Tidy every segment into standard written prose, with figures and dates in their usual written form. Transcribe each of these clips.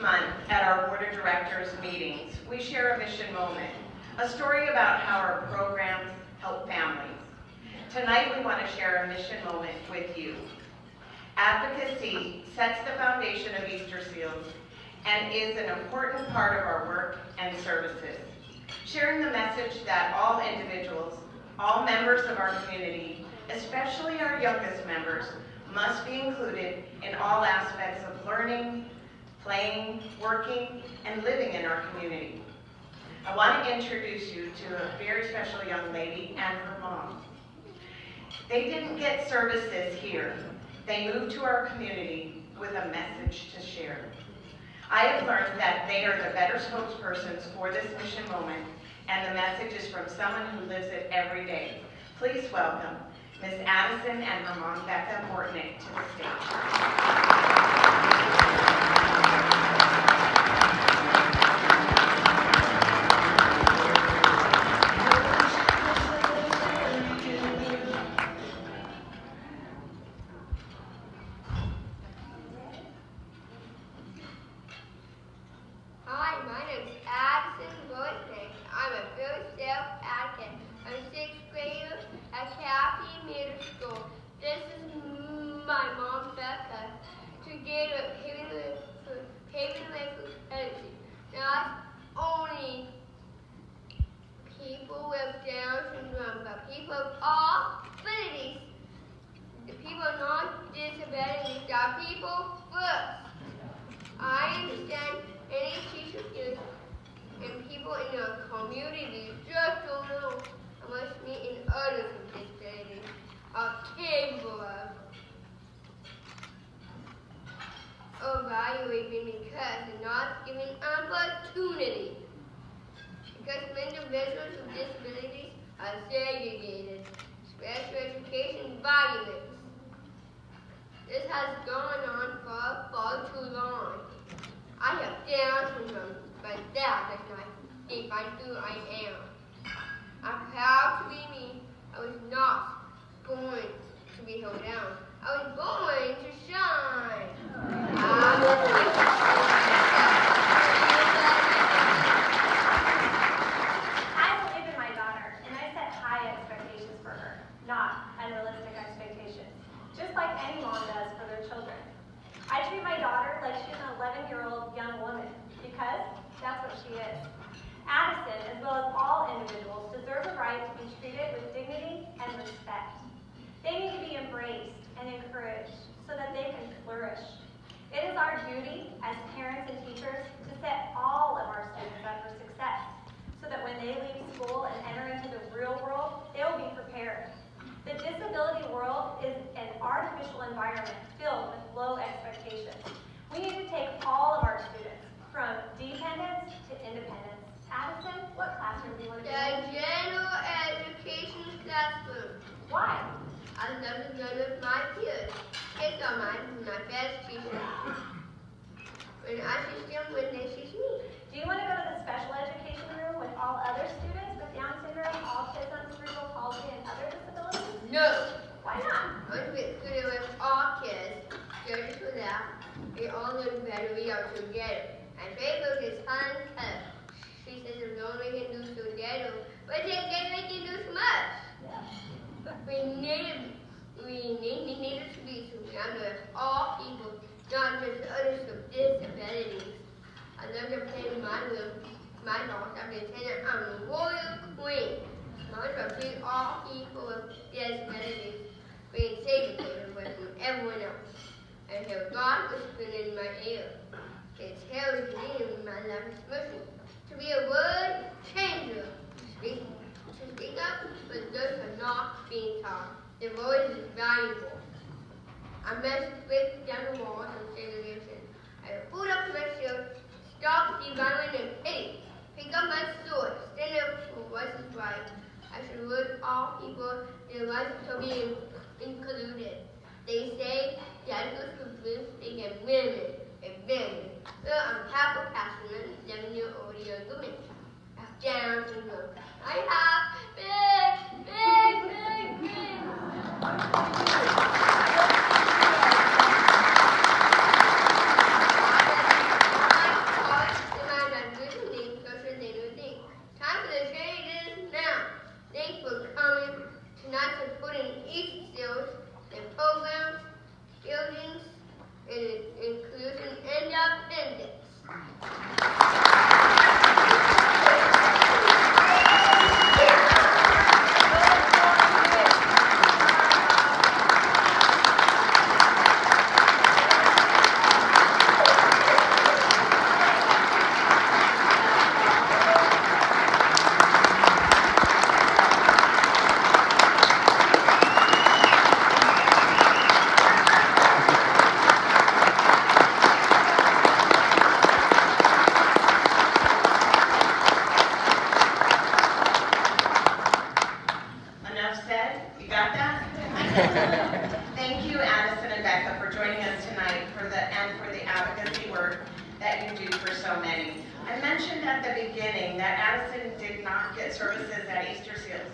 month at our Board of Directors meetings, we share a mission moment, a story about how our programs help families. Tonight we want to share a mission moment with you. Advocacy sets the foundation of Easterseals and is an important part of our work and services. Sharing the message that all individuals, all members of our community, especially our youngest members, must be included in all aspects of learning, playing, working, and living in our community. I want to introduce you to a very special young lady and her mom. They didn't get services here. They moved to our community with a message to share. I have learned that they are the better spokespersons for this mission moment, and the message is from someone who lives it every day. Please welcome Miss Addison and her mom, Becca Bortnick, to the stage. Hi, my name is Addison Bortnick. I'm a Easterseals ADVOCATE. I'm a 6th grader at Kathy Middle School. This is my mom, Becca. Together, paving the way for Addison. Not only people with Down syndrome, but people of all abilities. The people not disabilities are people first. I understand any teacher feels and people in the community just don't know how much me and others with disabilities are capable of evaluating because they're not given opportunity. Because individuals with disabilities are segregated, special education violence. This has gone on for far too long. I have Down syndrome, but that does not define who I am. I'm proud to be me. I was not born to be held down. I was born to shine. I believe in my daughter, and I set high expectations for her, not unrealistic expectations, just like any mom does for their children. I treat my daughter like she's an 11-year-old young woman, because that's what she is. Addison, as well as all individuals, deserve the right to be treated with dignity and respect. They need to be embraced and encouraged so that they can flourish. It is our duty as parents and teachers to set all of our students up for success, so that when they leave school and enter into the real world, they will be prepared. The disability world is an artificial environment filled with low expectations. We need to take all of our students from dependence to independence. Addison, what classroom do you want to be in? The general education classroom. Why? I love to learn with my peers. Kids are my best teachers. When I teach them, when they teach me. Do you want to go to the special education room with all other students with Down syndrome, autism, cerebral palsy, and other disabilities? No. Why not? I want to be good with all kids. Just for that, we all learn better we are together. And Facebook is uncut. She says there's no way we can do together, but they can do so much. We need to be surrounded with all people, not just others with disabilities. I love to play in my room. My dogs have been saying I'm a royal queen. I want to treat all people with disabilities, being segregated from everyone else. And hear God whispering in my ear. His hair is green and my life is smushy. To be a word changer. To speak up, but those are not being taught. The voice is valuable. I must break down the walls of segregation. I put up the shield, stop devaluing and pity. Pick up my sword, stand up for what is right. I should urge all people their rights to be included. They say that it was convinced they get women and men. Well, I'm half a passionate 7-year-old young woman. I have Down syndrome. I have big in inclusion and independence. Enough said? You got that? Thank you, Addison and Becca, for joining us tonight for the advocacy work that you do for so many. I mentioned at the beginning that Addison did not get services at Easterseals,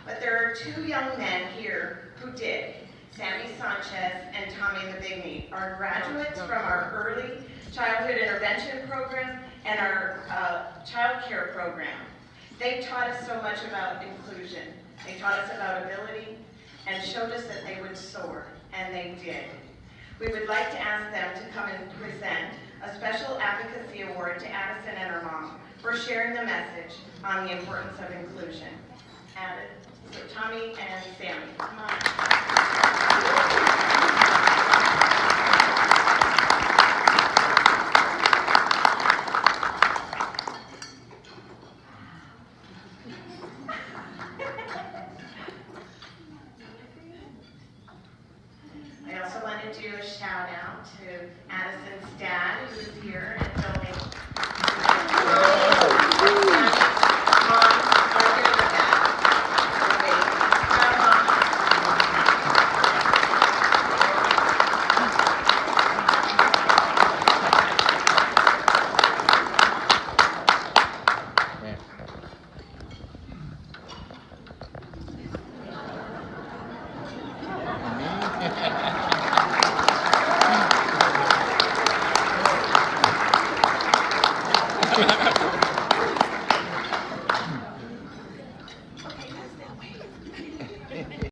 but there are two young men here who did. Sammy Sanchez and Tommy the Big Meat are graduates from our early childhood intervention program and our child care program. They taught us so much about inclusion. They taught us about ability and showed us that they would soar, and they did. We would like to ask them to come and present a special advocacy award to Addison and her mom for sharing the message on the importance of inclusion. So Tommy and Sammy, come on. I also want to do a shout out to Addison's dad, who is here,